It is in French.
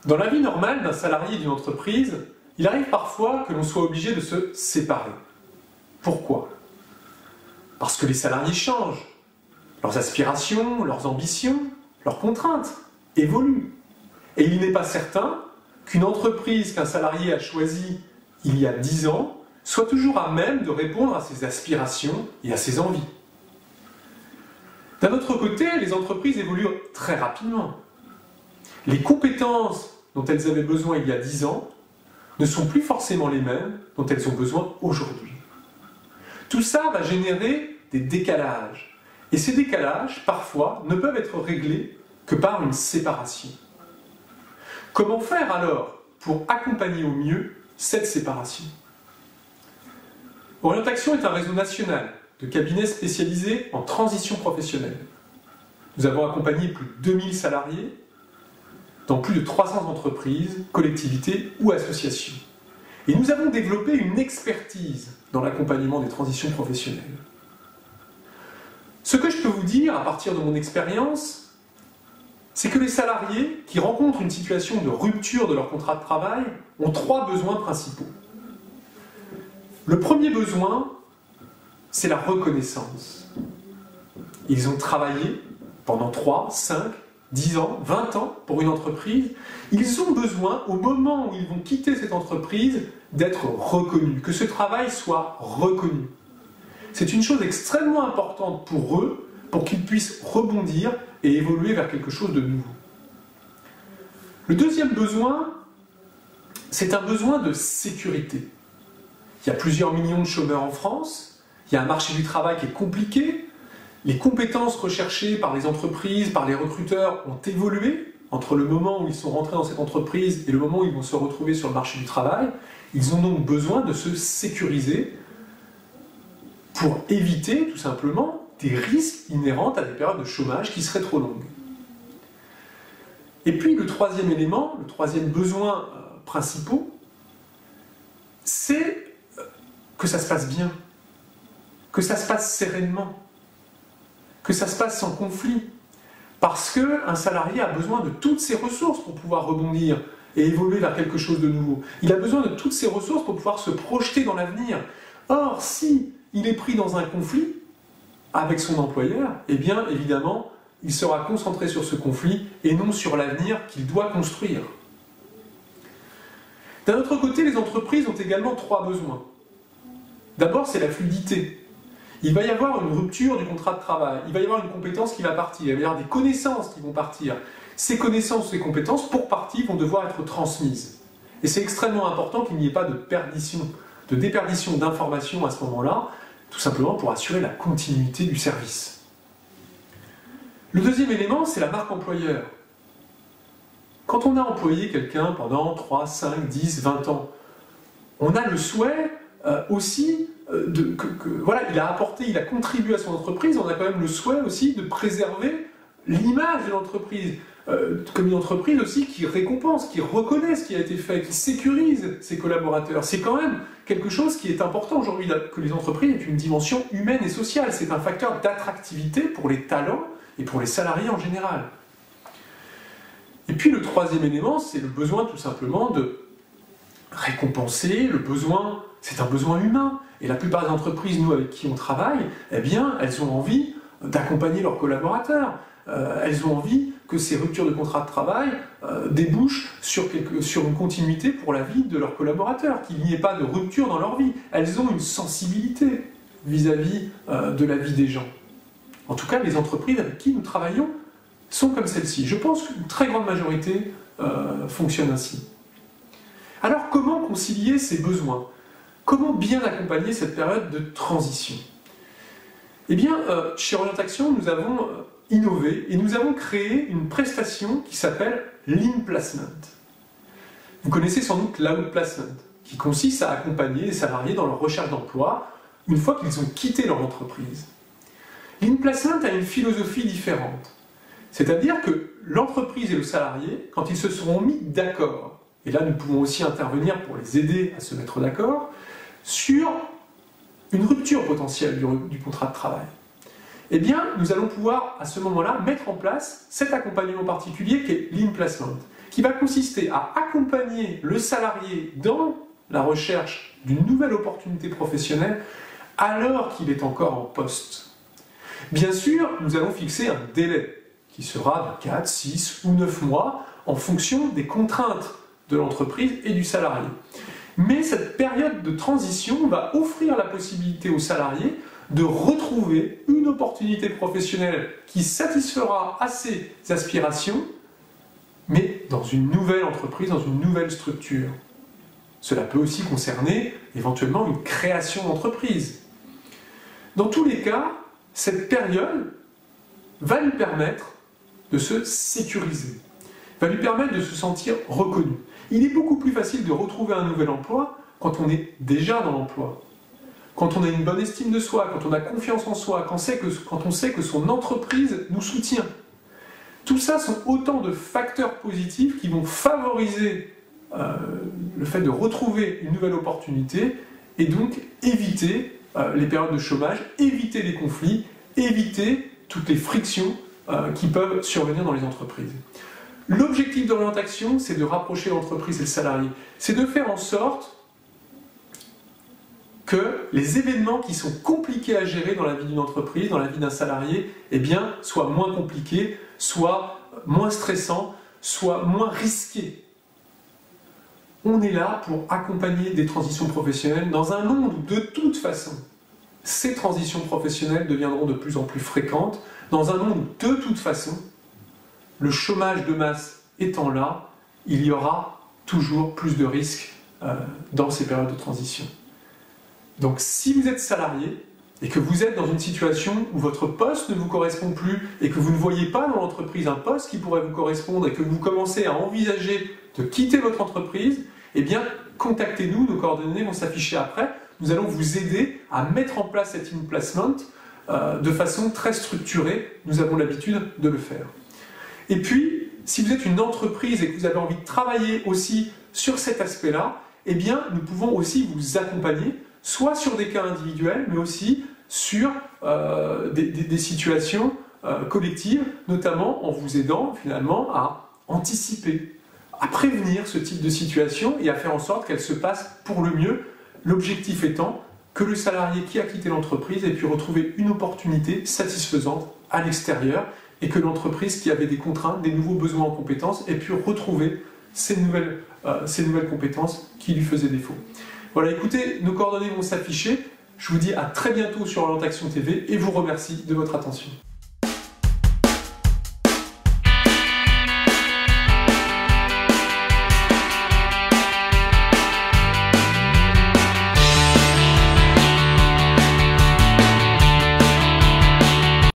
Dans la vie normale d'un salarié d'une entreprise, il arrive parfois que l'on soit obligé de se séparer. Pourquoi? Parce que les salariés changent. Leurs aspirations, leurs ambitions, leurs contraintes évoluent. Et il n'est pas certain qu'une entreprise qu'un salarié a choisie il y a 10 ans soit toujours à même de répondre à ses aspirations et à ses envies. D'un autre côté, les entreprises évoluent très rapidement. Les compétences dont elles avaient besoin il y a 10 ans ne sont plus forcément les mêmes dont elles ont besoin aujourd'hui. Tout ça va générer des décalages. Et ces décalages, parfois, ne peuvent être réglés que par une séparation. Comment faire alors pour accompagner au mieux cette séparation? Orientaction est un réseau national de cabinets spécialisés en transition professionnelle. Nous avons accompagné plus de 2000 salariés dans plus de 300 entreprises, collectivités ou associations. Et nous avons développé une expertise dans l'accompagnement des transitions professionnelles. Ce que je peux vous dire, à partir de mon expérience, c'est que les salariés qui rencontrent une situation de rupture de leur contrat de travail ont 3 besoins principaux. Le premier besoin, c'est la reconnaissance. Ils ont travaillé pendant 3, 5, 10 ans, 20 ans pour une entreprise. Ils ont besoin, au moment où ils vont quitter cette entreprise, d'être reconnus, que ce travail soit reconnu. C'est une chose extrêmement importante pour eux, pour qu'ils puissent rebondir et évoluer vers quelque chose de nouveau. Le deuxième besoin, c'est un besoin de sécurité. Il y a plusieurs millions de chômeurs en France, il y a un marché du travail qui est compliqué, les compétences recherchées par les entreprises, par les recruteurs ont évolué entre le moment où ils sont rentrés dans cette entreprise et le moment où ils vont se retrouver sur le marché du travail. Ils ont donc besoin de se sécuriser pour éviter tout simplement des risques inhérents à des périodes de chômage qui seraient trop longues. Et puis le troisième élément, le troisième besoin principal, c'est que ça se passe bien, que ça se passe sereinement, que ça se passe sans conflit. Parce qu'un salarié a besoin de toutes ses ressources pour pouvoir rebondir et évoluer vers quelque chose de nouveau. Il a besoin de toutes ses ressources pour pouvoir se projeter dans l'avenir. Or, si il est pris dans un conflit avec son employeur, eh bien, évidemment, il sera concentré sur ce conflit et non sur l'avenir qu'il doit construire. D'un autre côté, les entreprises ont également 3 besoins. D'abord, c'est la fluidité. Il va y avoir une rupture du contrat de travail, il va y avoir une compétence qui va partir, il va y avoir des connaissances qui vont partir. Ces connaissances, ces compétences, pour partie, vont devoir être transmises. Et c'est extrêmement important qu'il n'y ait pas de déperdition d'informations à ce moment-là, tout simplement pour assurer la continuité du service. Le deuxième élément, c'est la marque employeur. Quand on a employé quelqu'un pendant 3, 5, 10, 20 ans, on a le souhait aussi voilà, il a apporté, il a contribué à son entreprise, on a quand même le souhait aussi de préserver l'image de l'entreprise, comme une entreprise aussi qui récompense, qui reconnaît ce qui a été fait, qui sécurise ses collaborateurs. C'est quand même quelque chose qui est important aujourd'hui, que les entreprises aient une dimension humaine et sociale. C'est un facteur d'attractivité pour les talents et pour les salariés en général. Et puis le troisième élément, c'est le besoin tout simplement de récompenser, c'est un besoin humain. Et la plupart des entreprises, nous, avec qui on travaille, eh bien, elles ont envie d'accompagner leurs collaborateurs. Elles ont envie que ces ruptures de contrat de travail débouchent sur une continuité pour la vie de leurs collaborateurs, qu'il n'y ait pas de rupture dans leur vie. Elles ont une sensibilité vis-à-vis de la vie des gens. En tout cas, les entreprises avec qui nous travaillons sont comme celle-ci. Je pense qu'une très grande majorité fonctionne ainsi. Alors, comment concilier ces besoins ? Comment bien accompagner cette période de transition? Eh bien, chez Orientaction, nous avons innové et nous avons créé une prestation qui s'appelle l'in-placement. Vous connaissez sans doute l'out-placement, qui consiste à accompagner les salariés dans leur recherche d'emploi une fois qu'ils ont quitté leur entreprise. L'in-placement a une philosophie différente. C'est-à-dire que l'entreprise et le salarié, quand ils se seront mis d'accord, et là nous pouvons aussi intervenir pour les aider à se mettre d'accord, sur une rupture potentielle du contrat de travail, eh bien, nous allons pouvoir, à ce moment-là, mettre en place cet accompagnement particulier qui est l'in-placement. qui va consister à accompagner le salarié dans la recherche d'une nouvelle opportunité professionnelle alors qu'il est encore en poste. Bien sûr, nous allons fixer un délai qui sera de 4, 6 ou 9 mois en fonction des contraintes de l'entreprise et du salarié. Mais cette période de transition va offrir la possibilité au salarié de retrouver une opportunité professionnelle qui satisfera à ses aspirations, mais dans une nouvelle entreprise, dans une nouvelle structure. Cela peut aussi concerner éventuellement une création d'entreprise. Dans tous les cas, cette période va lui permettre de se sécuriser, va lui permettre de se sentir reconnu. Il est beaucoup plus facile de retrouver un nouvel emploi quand on est déjà dans l'emploi, quand on a une bonne estime de soi, quand on a confiance en soi, quand on sait que son entreprise nous soutient. Tout ça sont autant de facteurs positifs qui vont favoriser le fait de retrouver une nouvelle opportunité et donc éviter les périodes de chômage, éviter les conflits, éviter toutes les frictions qui peuvent survenir dans les entreprises. L'objectif de l'orientation, c'est de rapprocher l'entreprise et le salarié. C'est de faire en sorte que les événements qui sont compliqués à gérer dans la vie d'une entreprise, dans la vie d'un salarié, eh bien, soient moins compliqués, soient moins stressants, soient moins risqués. On est là pour accompagner des transitions professionnelles dans un monde où, de toute façon, ces transitions professionnelles deviendront de plus en plus fréquentes, dans un monde où, de toute façon, le chômage de masse étant là, il y aura toujours plus de risques dans ces périodes de transition. Donc si vous êtes salarié et que vous êtes dans une situation où votre poste ne vous correspond plus et que vous ne voyez pas dans l'entreprise un poste qui pourrait vous correspondre et que vous commencez à envisager de quitter votre entreprise, eh bien contactez-nous, nos coordonnées vont s'afficher après. Nous allons vous aider à mettre en place cet in-placement de façon très structurée. Nous avons l'habitude de le faire. Et puis, si vous êtes une entreprise et que vous avez envie de travailler aussi sur cet aspect-là, eh bien, nous pouvons aussi vous accompagner, soit sur des cas individuels, mais aussi sur des situations collectives, notamment en vous aidant finalement à anticiper, à prévenir ce type de situation et à faire en sorte qu'elle se passe pour le mieux. L'objectif étant que le salarié qui a quitté l'entreprise ait pu retrouver une opportunité satisfaisante à l'extérieur et que l'entreprise qui avait des contraintes, des nouveaux besoins en compétences ait pu retrouver ces nouvelles compétences qui lui faisaient défaut. Voilà, écoutez, nos coordonnées vont s'afficher. Je vous dis à très bientôt sur Orientation TV et vous remercie de votre attention.